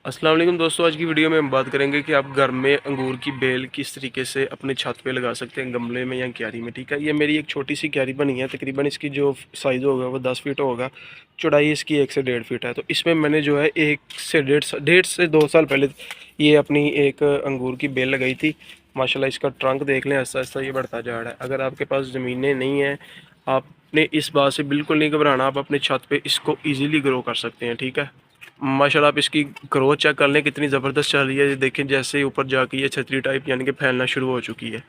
अस्सलाम वालेकुम दोस्तों, आज की वीडियो में हम बात करेंगे कि आप घर में अंगूर की बेल किस तरीके से अपने छत पे लगा सकते हैं, गमले में या क्यारी में। ठीक है, ये मेरी एक छोटी सी क्यारी बनी है। तकरीबन इसकी जो साइज़ होगा वो 10 फीट होगा। चौड़ाई इसकी 1 से 1.5 फीट है। तो इसमें मैंने जो है 1 से डेढ़ से 2 साल पहले ये अपनी एक अंगूर की बेल लगाई थी। माशाल्लाह इसका ट्रंक देख लें, ऐसा ऐसा ये बढ़ता जा रहा है। अगर आपके पास ज़मीनें नहीं हैं, आपने इस बात से बिल्कुल नहीं घबराना, आप अपने छत पे इसको ईज़िली ग्रो कर सकते हैं। ठीक है, माशाल्लाह आप इसकी ग्रोथ चेक कर लें कितनी ज़बरदस्त चल रही है। ये देखें, जैसे ही ऊपर जाके ये छतरी टाइप यानी कि फैलना शुरू हो चुकी है।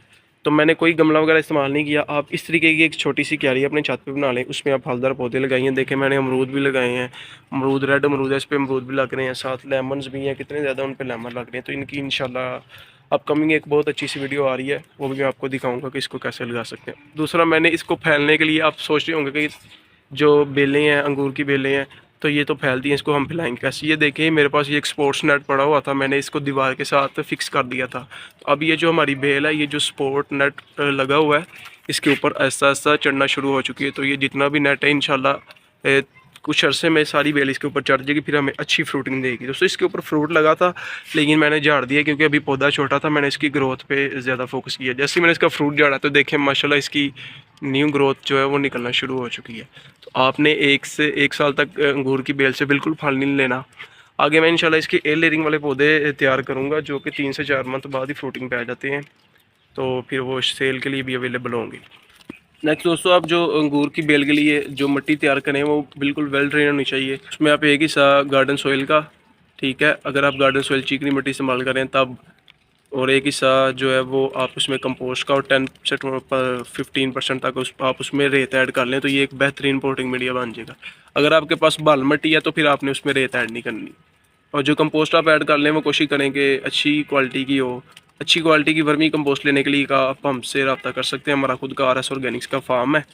तो मैंने कोई गमला वगैरह इस्तेमाल नहीं किया। आप इस तरीके की एक छोटी सी क्यारी अपने छत पे बना लें, उसमें आप फलदार पौधे लगाइए। देखें, मैंने अमरूद भी लगाए हैं, अमरूद रेड अमरूद है, इस पर अमरूद भी लग रहे हैं, साथ लेमन्स भी हैं, कितने ज़्यादा उन पर लेमन लग रहे हैं। तो इनकी इंशाल्लाह अपकमिंग एक बहुत अच्छी सी वीडियो आ रही है, वो भी मैं आपको दिखाऊँगा कि इसको कैसे लगा सकते हैं। दूसरा, मैंने इसको फैलने के लिए, आप सोच रहे होंगे कि जो बेलें हैं, अंगूर की बेलें हैं, तो ये तो फैलती हैं, इसको हम फैलाएंगे कैसे। ये देखें, मेरे पास ये एक स्पोर्ट्स नेट पड़ा हुआ था, मैंने इसको दीवार के साथ फिक्स कर दिया था। तो अब ये जो हमारी बेल है, ये जो स्पोर्ट नेट लगा हुआ है, इसके ऊपर ऐसा ऐसा चढ़ना शुरू हो चुकी है। तो ये जितना भी नेट है इंशाल्लाह कुछ अरसे में सारी बेल इसके ऊपर चढ़ जाएगी, फिर हमें अच्छी फ्रूटिंग देगी। दोस्तों, इसके ऊपर फ्रूट लगा था, लेकिन मैंने झाड़ दिया क्योंकि अभी पौधा छोटा था। मैंने इसकी ग्रोथ पे ज़्यादा फोकस किया। जैसे ही मैंने इसका फ्रूट झाड़ा तो देखें माशाल्लाह इसकी न्यू ग्रोथ जो है वो निकलना शुरू हो चुकी है। तो आपने 1 से 1 साल तक अंगूर की बेल से बिल्कुल फल नहीं लेना। आगे मैं इंशाल्लाह इसके एयर लेयरिंग वाले पौधे तैयार करूँगा, जो कि 3 से 4 मंथ बाद ही फ्रूटिंग पे आ जाते हैं। तो फिर वो सेल के लिए भी अवेलेबल होंगे। नेक्स्ट दोस्तों, आप जो अंगूर की बेल के लिए जो मिट्टी तैयार करें वो बिल्कुल वेल ड्रेन होनी चाहिए। उसमें आप एक हिस्सा गार्डन सॉइल का, ठीक है, अगर आप गार्डन सॉइल चिकनी मिट्टी इस्तेमाल करें तब, और एक हिस्सा जो है वो आप उसमें कंपोस्ट का, और 10 से 15% तक आप उसमें रेत ऐड कर लें, तो ये एक बेहतरीन पोटिंग मीडिया बन जाएगा। अगर आपके पास बाल मिट्टी है तो फिर आपने उसमें रेत ऐड नहीं करनी। और जो कंपोस्ट आप ऐड कर लें वो कोशिश करें कि अच्छी क्वालिटी की हो। अच्छी क्वालिटी की वर्मी कंपोस्ट लेने के लिए का आप हमसे रब्ता कर सकते हैं। हमारा खुद का RS ऑर्गेनिक्स का फार्म है।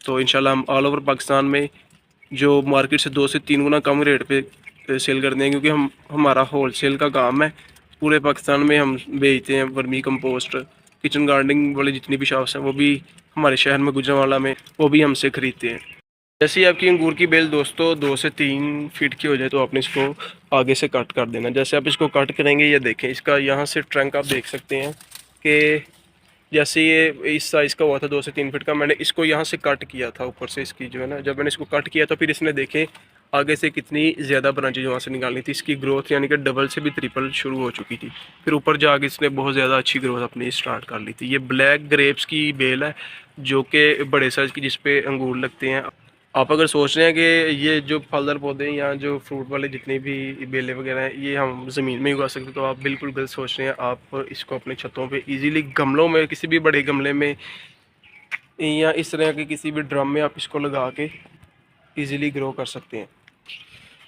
तो इंशाल्लाह हम ऑल ओवर पाकिस्तान में जो मार्केट से 2 से 3 गुना कम रेट पे सेल करते हैं, क्योंकि हमारा होल सेल का काम है। पूरे पाकिस्तान में हम बेचते हैं वर्मी कंपोस्ट। किचन गार्डनिंग वाले जितनी भी शॉप्स हैं वो भी हमारे शहर में, गुजरांवाला में, वो भी हमसे ख़रीदते हैं। जैसे ही आपकी अंगूर की बेल दोस्तों 2 से 3 फीट की हो जाए तो आपने इसको आगे से कट कर देना। जैसे आप इसको कट करेंगे, ये देखें, इसका यहाँ से ट्रंक आप देख सकते हैं कि जैसे ये इस साइज़ का हुआ था 2 से 3 फीट का, मैंने इसको यहाँ से कट किया था ऊपर से। इसकी जो है ना, जब मैंने इसको कट किया तो फिर इसने देखें आगे से कितनी ज़्यादा ब्रांचेज वहाँ से निकालनी थी। इसकी ग्रोथ यानी कि डबल से भी ट्रिपल शुरू हो चुकी थी। फिर ऊपर जाके इसने बहुत ज़्यादा अच्छी ग्रोथ अपनी स्टार्ट कर ली थी। ये ब्लैक ग्रेप्स की बेल है, जो कि बड़े साइज़ की, जिसपे अंगूर लगते हैं। आप अगर सोच रहे हैं कि ये जो फलदार पौधे या जो फ्रूट वाले जितने भी बेलें वगैरह हैं ये हम ज़मीन में ही उगा सकते हैं, तो आप बिल्कुल गलत सोच रहे हैं। आप इसको अपने छतों पे इजीली, गमलों में, किसी भी बड़े गमले में या इस तरह के किसी भी ड्रम में आप इसको लगा के इजीली ग्रो कर सकते हैं।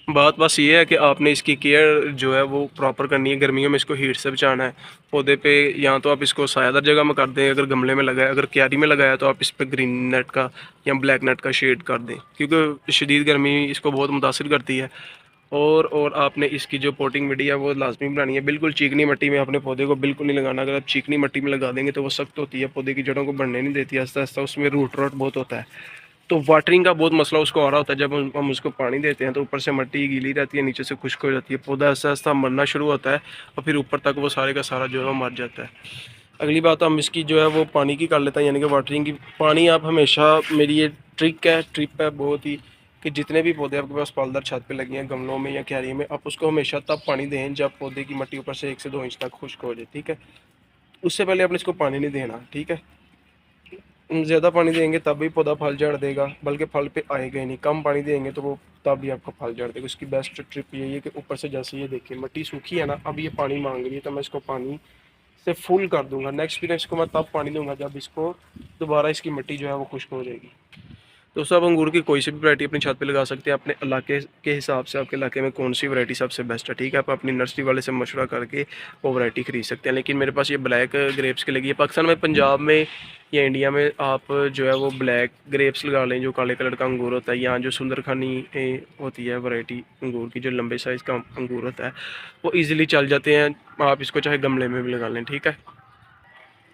बात बस ये है कि आपने इसकी केयर जो है वो प्रॉपर करनी है। गर्मियों में इसको हीट से बचाना है पौधे पे। या तो आप इसको सायादार जगह में कर दें, अगर गमले में लगाया, अगर क्यारी में लगाया तो आप इस पर ग्रीन नेट का या ब्लैक नेट का शेड कर दें, क्योंकि शदीद गर्मी इसको बहुत मुतासिर करती है। और आपने इसकी जो पोटिंग मिट्टी है वो लाजमी बनानी है। बिल्कुल चिकनी मिट्टी में अपने पौधे को बिल्कुल नहीं लगाना। अगर आप चिकनी मिट्टी में लगा देंगे तो वो सख्त होती है, पौधे की जड़ों को बढ़ने नहीं देती, आस्ता आस्ता उसमें रूट रॉट बहुत होता है। तो वाटरिंग का बहुत मसला उसको आ रहा होता है। जब हम उसको पानी देते हैं तो ऊपर से मिट्टी गीली रहती है, नीचे से खुश्क हो जाती है, पौधा आस्ता आस्ता मरना शुरू होता है, और फिर ऊपर तक वो सारे का सारा जो है वो मर जाता है। अगली बात हम इसकी जो है वो पानी की कर लेते हैं, यानी कि वाटरिंग की। पानी आप हमेशा, मेरी ये ट्रिप है बहुत ही, कि जितने भी पौधे आपके पास फलदार छत पे लगे हैं, गमलों में या क्यारी में, आप उसको हमेशा तब पानी दें जब पौधे की मिट्टी ऊपर से 1 से 2 इंच तक खुश्क हो जाए। ठीक है, उससे पहले आपने इसको पानी नहीं देना। ठीक है, ज़्यादा पानी देंगे तब भी पौधा फल झाड़ देगा, बल्कि फल पे आएगा ही नहीं। कम पानी देंगे तो वो तब भी आपका फल झाड़ देगा। उसकी बेस्ट ट्रिप यही है कि ऊपर से, जैसे ये देखिए मिट्टी सूखी है ना, अब ये पानी मांग रही है, तो मैं इसको पानी से फुल कर दूंगा। नेक्स्ट फिर इसको मैं तब पानी दूंगा जब इसको दोबारा इसकी मिट्टी जो है वो खुश्क हो जाएगी। दोस्तों, आप अंगूर की कोई सी भी वैरायटी अपनी छत पे लगा सकते हैं, अपने इलाके के हिसाब से। आपके इलाके में कौन सी वैरायटी सबसे बेस्ट है, ठीक है, आप अपनी नर्सरी वाले से मशवरा करके वो वैरायटी खरीद सकते हैं। लेकिन मेरे पास ये ब्लैक ग्रेप्स की लगी है। पाकिस्तान में, पंजाब में या इंडिया में आप जो है वो ब्लैक ग्रेप्स लगा लें, जो काले कलर का अंगूर होता है, या जो सुंदरखानी होती है वैरायटी अंगूर की, जो लंबे साइज़ का अंगूर होता है, वो ईज़िली चल जाते हैं। आप इसको चाहे गमले में भी लगा लें। ठीक है,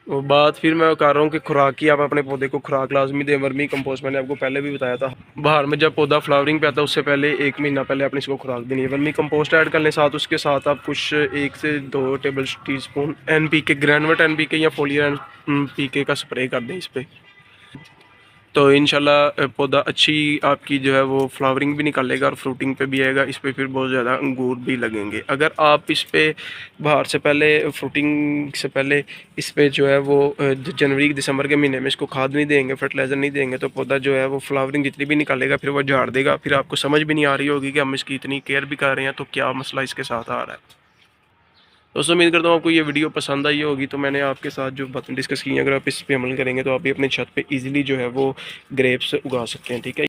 वो बात फिर मैं कर रहा हूँ कि खुराक की, आप अपने पौधे को खुराक लाजमी दें। वर्मी कंपोस्ट मैंने आपको पहले भी बताया था, बाहर में जब पौधा फ्लावरिंग पे आता है उससे पहले 1 महीना पहले आपने इसको खुराक देनी है। वर्मी कंपोस्ट ऐड करने साथ उसके साथ आप कुछ 1 से 2 table tea spoon NPK, granulate NPK या फोलियर NPK का स्प्रे कर दें इस पर। तो इंशाल्लाह पौधा अच्छी आपकी जो है वो फ्लावरिंग भी निकालेगा और फ्रूटिंग पे भी आएगा। इस पे फिर बहुत ज़्यादा अंगूर भी लगेंगे। अगर आप इस पे बाहर से पहले, फ्रूटिंग से पहले इस पे जो है वो जनवरी दिसंबर के महीने में इसको खाद नहीं देंगे, फर्टिलाइज़र नहीं देंगे, तो पौधा जो है वो फ्लावरिंग जितनी भी निकालेगा फिर वो झाड़ देगा। फिर आपको समझ भी नहीं आ रही होगी कि हम इसकी इतनी केयर भी कर रहे हैं तो क्या मसला इसके साथ आ रहा है। दोस्तों उम्मीद करता हूँ आपको ये वीडियो पसंद आई होगी। तो मैंने आपके साथ जो बातें डिस्कस की हैं, अगर आप इस पे अमल करेंगे तो आप भी अपनी छत पे इजीली जो है वो ग्रेप्स उगा सकते हैं, ठीक है।